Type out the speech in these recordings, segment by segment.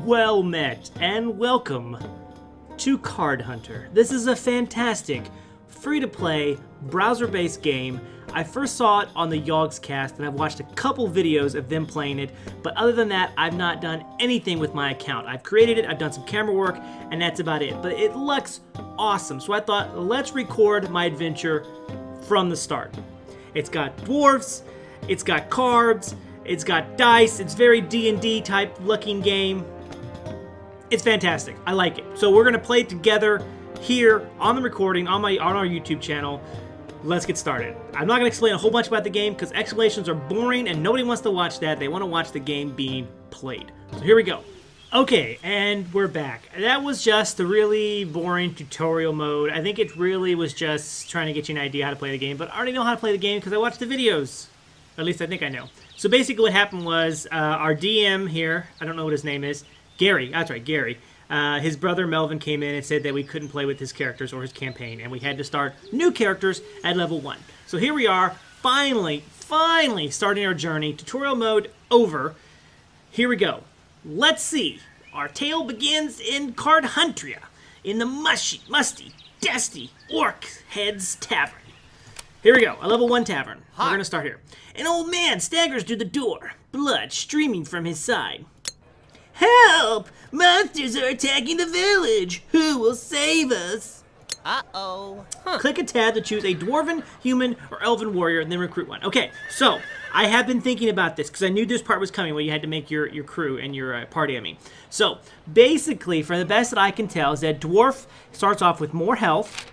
Well met, and welcome to Card Hunter. This is a fantastic, free-to-play, browser-based game. I first saw it on the Yogscast, and I've watched a couple videos of them playing it, but other than that, I've not done anything with my account. I've created it, I've done some camera work, and that's about it. But it looks awesome, so I thought, let's record my adventure from the start. It's got dwarfs, it's got cards, it's got dice, it's very D&D type looking game. It's fantastic. I like it. So we're gonna play it together here on the recording on our YouTube channel. Let's get started. I'm not gonna explain a whole bunch about the game because explanations are boring and nobody wants to watch that. They want to watch the game being played. So here we go. Okay, and we're back. That was just a really boring tutorial mode. I think it really was just trying to get you an idea how to play the game, but I already know how to play the game because I watched the videos. At least I think I know. So basically what happened was our DM here, I don't know what his name is, Gary, that's right, Gary. His brother Melvin came in and said that we couldn't play with his characters or his campaign, and we had to start new characters at level 1. So here we are, finally starting our journey. Tutorial mode over. Here we go. Let's see. Our tale begins in Cardhuntria, in the musty, dusty Orc Heads Tavern. Here we go, a level 1 tavern. We're gonna start here. An old man staggers to the door, blood streaming from his side. Help! Monsters are attacking the village! Who will save us? Uh-oh. Click a tab to choose a dwarven, human, or elven warrior, and then recruit one. Okay, so I have been thinking about this because I knew this part was coming where you had to make your crew and your party, I mean. So basically, for the best that I can tell, is that dwarf starts off with more health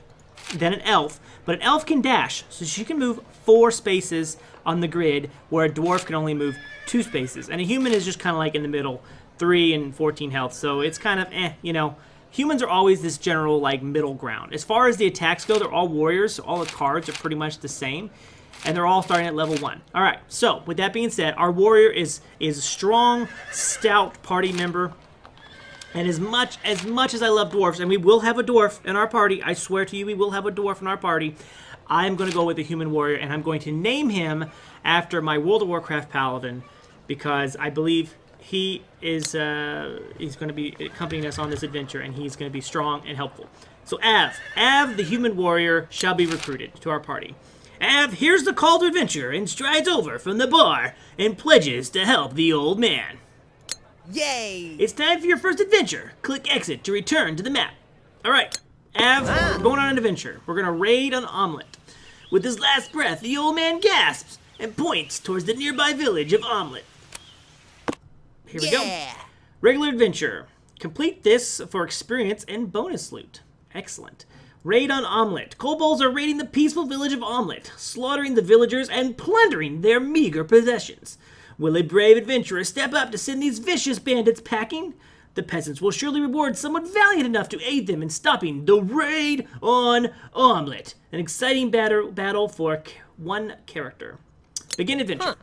than an elf, but an elf can dash, so she can move 4 spaces on the grid, where a dwarf can only move 2 spaces, and a human is just kind of like in the middle, 3 and 14 health, so it's kind of you know. Humans are always this general like middle ground. As far as the attacks go, they're all warriors, so all the cards are pretty much the same, and they're all starting at level 1. All right, so with that being said, our warrior is a strong, stout party member. And as much as I love dwarves, and we will have a dwarf in our party, I swear to you we will have a dwarf in our party, I'm going to go with a human warrior, and I'm going to name him after my World of Warcraft paladin, because I believe he is he's going to be accompanying us on this adventure, and he's going to be strong and helpful. So Av, the human warrior, shall be recruited to our party. Av hears the call to adventure and strides over from the bar and pledges to help the old man. Yay! It's time for your first adventure. Click exit to return to the map. All right, Av, we're going on an adventure. We're going to raid an omelet. With his last breath, the old man gasps and points towards the nearby village of Omelet. Here we go. Regular adventure. Complete this for experience and bonus loot. Excellent. Raid on Omelet. Kobolds are raiding the peaceful village of Omelet, slaughtering the villagers and plundering their meager possessions. Will a brave adventurer step up to send these vicious bandits packing? The peasants will surely reward someone valiant enough to aid them in stopping the raid on Omelet. An exciting battle for one character. Begin adventure.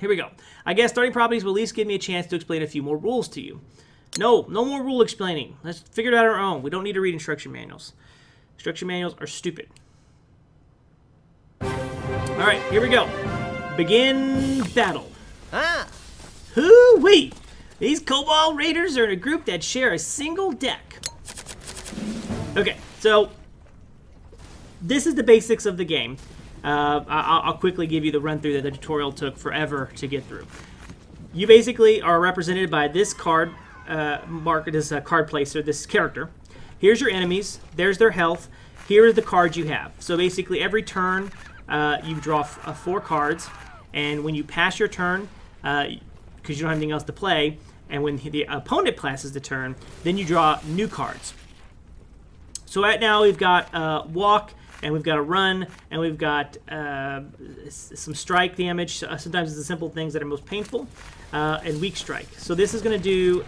Here we go. I guess starting properties will at least give me a chance to explain a few more rules to you. No more rule explaining. Let's figure it out on our own. We don't need to read instruction manuals. Instruction manuals are stupid. All right, here we go. Begin battle. Hoo-wee! These kobold raiders are in a group that share a single deck. Okay, so this is the basics of the game. I'll quickly give you the run-through that the tutorial took forever to get through. You basically are represented by this card this card placer, this character. Here's your enemies. There's their health. Here are the cards you have. So basically every turn you draw 4 cards, and when you pass your turn, because you don't have anything else to play, and when the opponent passes the turn, then you draw new cards. So right now we've got walk, and we've got a run, and we've got some strike damage. Sometimes it's the simple things that are most painful, and weak strike. So this is going to do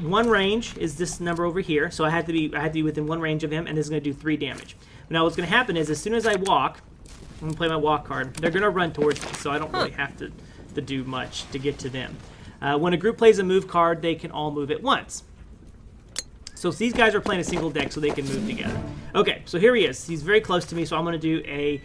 1 range is this number over here. So I had to be within 1 range of him, and this is going to do 3 damage. Now what's going to happen is as soon as I walk, I'm going to play my walk card. They're going to run towards me, so I don't really have to do much to get to them. When a group plays a move card, they can all move at once. So these guys are playing a single deck so they can move together. Okay, so here he is. He's very close to me, so I'm going to do a,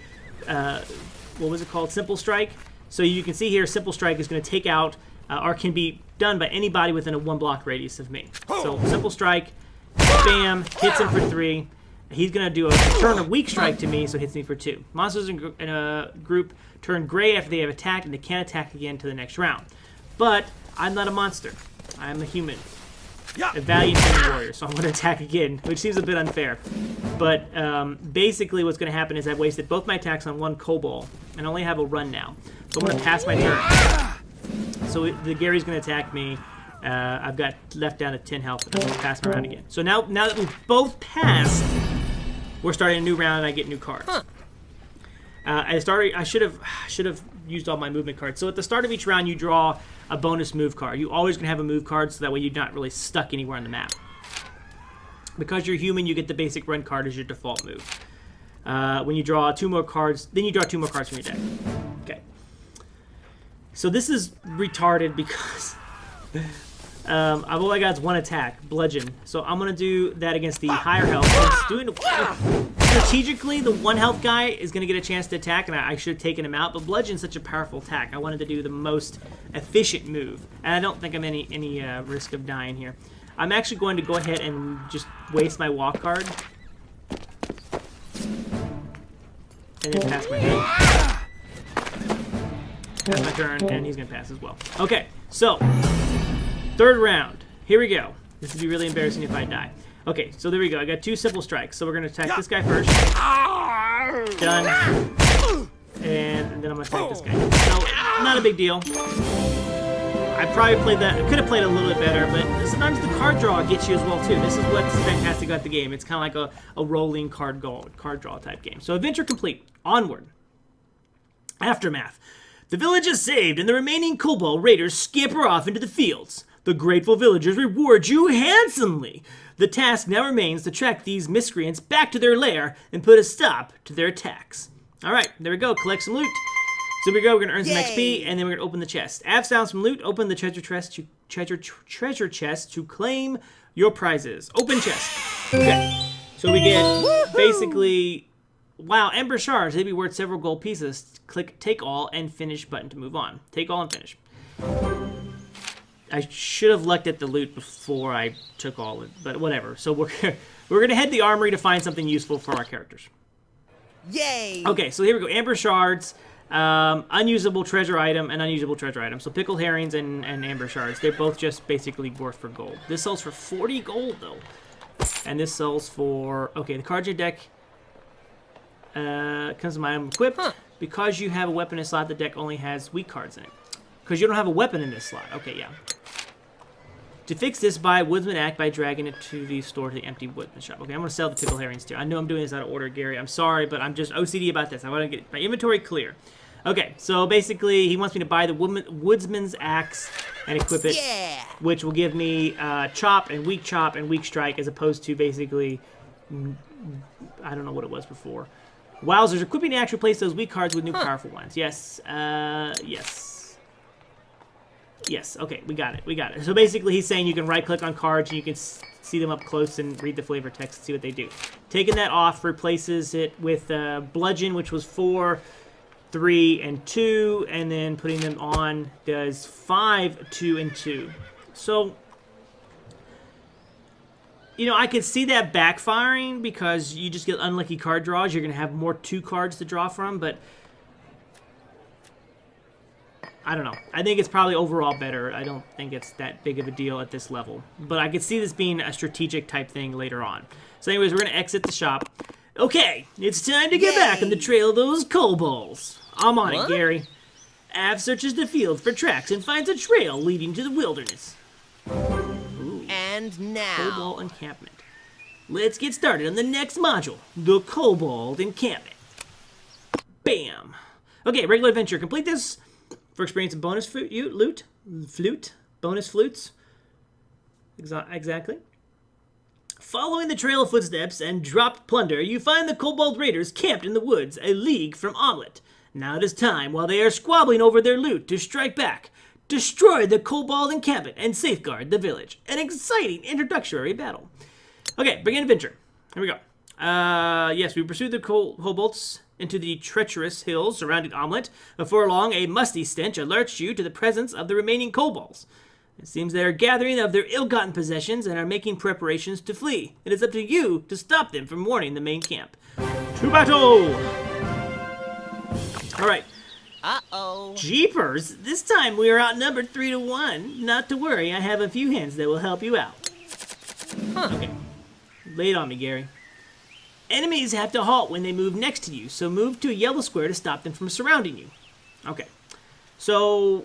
what was it called? Simple Strike. So you can see here, Simple Strike is going to take out or can be done by anybody within a 1 block radius of me. So simple strike, bam, hits him for 3. He's going to do a turn of weak strike to me, so it hits me for 2. Monsters in a group turn gray after they have attacked, and they can't attack again to the next round. But I'm not a monster. I'm a human. A valiant human warrior, so I'm going to attack again, which seems a bit unfair. But basically what's going to happen is I've wasted both my attacks on 1 kobold, and I only have a run now. So I'm going to pass my turn. So the Gary's going to attack me. I've got left down to 10 health, and I'm going to pass my round again. So now that we've both passed, we're starting a new round, and I get new cards. I should have used all my movement cards. So at the start of each round, you draw a bonus move card. You always going to have a move card, so that way you're not really stuck anywhere on the map. Because you're human, you get the basic run card as your default move. When you draw 2 more cards, then you draw 2 more cards from your deck. Okay. So this is retarded because I've only got 1 attack, bludgeon. So I'm gonna do that against the higher health. Strategically, the 1 health guy is gonna get a chance to attack, and I should have taken him out. But bludgeon's such a powerful attack. I wanted to do the most efficient move, and I don't think I'm any risk of dying here. I'm actually going to go ahead and just waste my walk card, and then pass my turn. Pass my turn, and he's gonna pass as well. Okay, so 3rd round. Here we go. This would be really embarrassing if I die. Okay, so there we go. I got 2 simple strikes. So we're gonna attack this guy first. Done. And then I'm gonna attack this guy. So not a big deal. I probably played that. I could have played a little bit better, but sometimes the card draw gets you as well too. This is what's fantastic about the game. It's kind of like a rolling card draw type game. So adventure complete. Onward. Aftermath. The village is saved, and the remaining kobold raiders scamper off into the fields. The grateful villagers reward you handsomely. The task now remains to track these miscreants back to their lair and put a stop to their attacks. All right, there we go. Collect some loot. So here we go. We're gonna earn some XP, and then we're gonna open the chest. Have sounds from loot. Open the treasure chest to claim your prizes. Open chest. Okay. So we get basically. Wow, Ember Shards. They'd be worth several gold pieces. Click Take All and Finish button to move on. Take all and finish. I should have looked at the loot before I took all of it, but whatever. So we're gonna head to the armory to find something useful for our characters. Yay! Okay, so here we go. Amber Shards, unusable treasure item, and unusable treasure item. So pickled herrings and amber shards. They're both just basically worth for gold. This sells for 40 gold though, and this sells for the cards in your deck. Comes to my item equipped. Because you have a weapon in a slot, the deck only has weak cards in it. Because you don't have a weapon in this slot. Okay, yeah. To fix this, buy Woodsman Act by dragging it to the store to the empty Woodsman shop. Okay, I'm going to sell the pickled herrings too. I know I'm doing this out of order, Gary. I'm sorry, but I'm just OCD about this. I want to get my inventory clear. Okay, so basically, he wants me to buy the Woodsman's Axe and equip it, which will give me chop and weak strike, as opposed to basically, I don't know what it was before. Wowzers, equipping the axe replace those weak cards with new powerful ones. Yes, yes, okay, we got it. So basically he's saying you can right-click on cards and you can see them up close and read the flavor text and see what they do. Taking that off replaces it with Bludgeon, which was 4, 3, and 2, and then putting them on does 5, 2, and 2. So, you know, I could see that backfiring because you just get unlucky card draws. You're going to have more 2 cards to draw from, but I don't know. I think it's probably overall better. I don't think it's that big of a deal at this level. But I could see this being a strategic type thing later on. So anyways, we're going to exit the shop. Okay, it's time to get back on the trail of those kobolds. I'm on it, Gary. Av searches the field for tracks and finds a trail leading to the wilderness. Ooh. And now, Kobold encampment. Let's get started on the next module, the Kobold encampment. Bam. Okay, regular adventure. Complete this for experience of bonus flute, bonus flutes. Exactly. Following the trail of footsteps and dropped plunder, you find the Kobold Raiders camped in the woods, a league from Omelet. Now it is time, while they are squabbling over their loot, to strike back, destroy the Kobold encampment, and safeguard the village. An exciting introductory battle. Okay, begin adventure. Here we go. Yes, we pursued the kobolds into the treacherous hills surrounding Omelette. Before long, a musty stench alerts you to the presence of the remaining kobolds. It seems they are gathering of their ill-gotten possessions and are making preparations to flee. It is up to you to stop them from warning the main camp. To battle! Alright. Uh-oh. Jeepers! This time we are outnumbered 3-1. Not to worry, I have a few hints that will help you out. Okay. Lay it on me, Gary. Enemies have to halt when they move next to you, so move to a yellow square to stop them from surrounding you. Okay. So,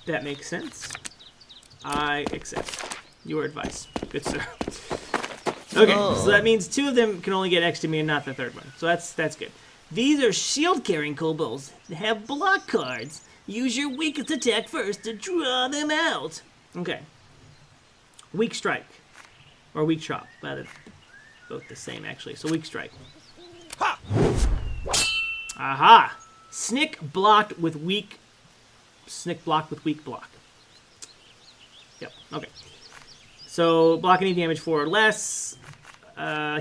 that makes sense. I accept your advice. Good sir. Okay, so that means 2 of them can only get next to me and not the 3rd one. So that's good. These are shield-carrying kobolds. They have block cards. Use your weakest attack first to draw them out. Okay. Weak strike. Or weak chop. Both the same, actually. So weak strike. Ha! Aha! Snick blocked with weak... Snick blocked with weak block. Yep, okay. So, block any damage 4 or less.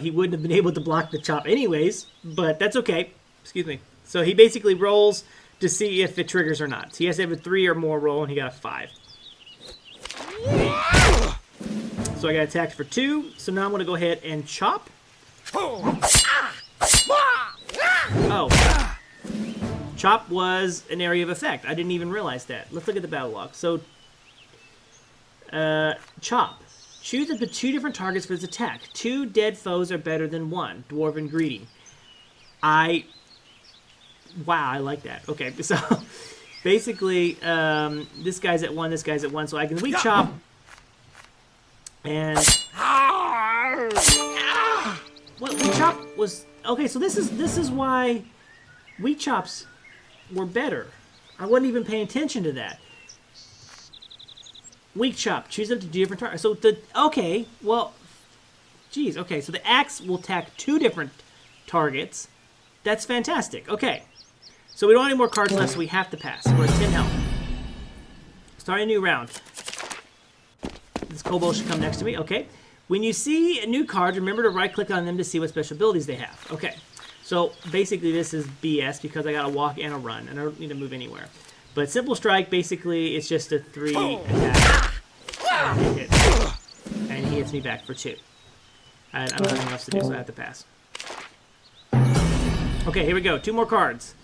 He wouldn't have been able to block the chop anyways, but that's okay. Excuse me. So he basically rolls to see if it triggers or not. So he has to have a 3 or more roll, and he got a 5. So I got attacked for 2. So now I'm going to go ahead and chop. Oh. Chop was an area of effect. I didn't even realize that. Let's look at the battle log. So, chop. Choose up to 2 different targets for this attack. 2 dead foes are better than 1. Dwarven greeting. Wow, I like that. Okay, so basically, this guy's at 1, this guy's at 1, so I can weak chop. And what weak chop was okay. So this is why weak chops were better. I wasn't even paying attention to that. Weak chop. Choose up to 2 different targets. So okay. So the axe will attack 2 different targets. That's fantastic. Okay. So we don't have any more cards left, so we have to pass. We're at 10 health. Starting a new round. This kobold should come next to me. Okay. When you see a new card, remember to right-click on them to see what special abilities they have. Okay. So basically this is BS because I got to walk and a run, and I don't need to move anywhere. But Simple Strike, basically, it's just a 3 attack. And he hits me back for 2. I don't have anything else to do, so I have to pass. Okay, here we go. 2 more cards.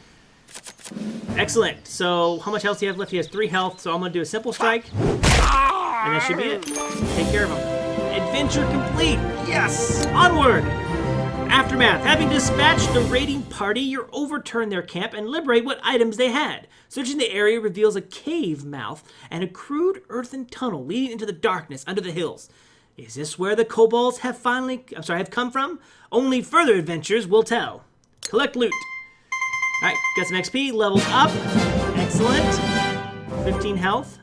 Excellent. So how much health do you have left? He has 3 health, so I'm going to do a Simple Strike. And that should be it. Take care of him. Adventure complete. Yes! Onward! Aftermath. Having dispatched the raiding party, you overturn their camp and liberate what items they had. Searching the area reveals a cave mouth and a crude earthen tunnel leading into the darkness under the hills. Is this where the kobolds have come from? Only further adventures will tell. Collect loot. Alright, got some XP, levels up. Excellent. 15 health.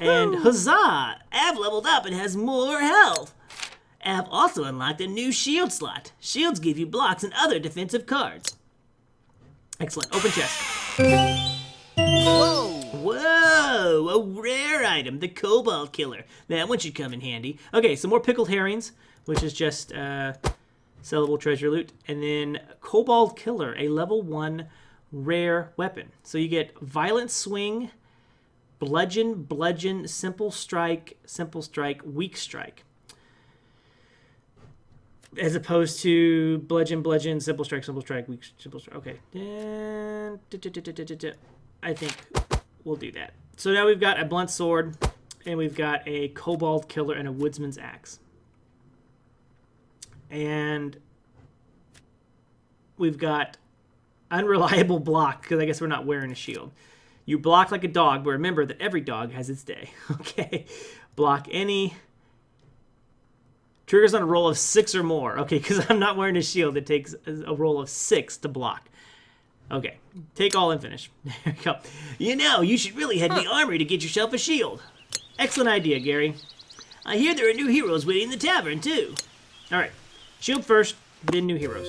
And huzzah! Av leveled up and has more health. Av also unlocked a new shield slot. Shields give you blocks and other defensive cards. Excellent. Open chest. Whoa! Whoa! A rare item, the Kobold Killer. That one should come in handy. Okay, some more pickled herrings, which is just sellable treasure loot. And then Kobold Killer, a level 1 rare weapon. So you get Violent Swing, Bludgeon, Simple Strike, Weak Strike. As opposed to Bludgeon, Simple Strike, Weak, Simple Strike. Okay. And I think we'll do that. So now we've got a Blunt Sword, and we've got a Kobold Killer and a Woodsman's Axe. And we've got Unreliable Block, because I guess we're not wearing a shield. You block like a dog, but remember that every dog has its day. Okay. Block any. Triggers on a roll of 6 or more. Okay, because I'm not wearing a shield, it takes a roll of 6 to block. Okay. Take all and finish. There we go. You know, you should really head to the armory to get yourself a shield. Excellent idea, Gary. I hear there are new heroes waiting in the tavern, too. Alright. Shield first, then new heroes.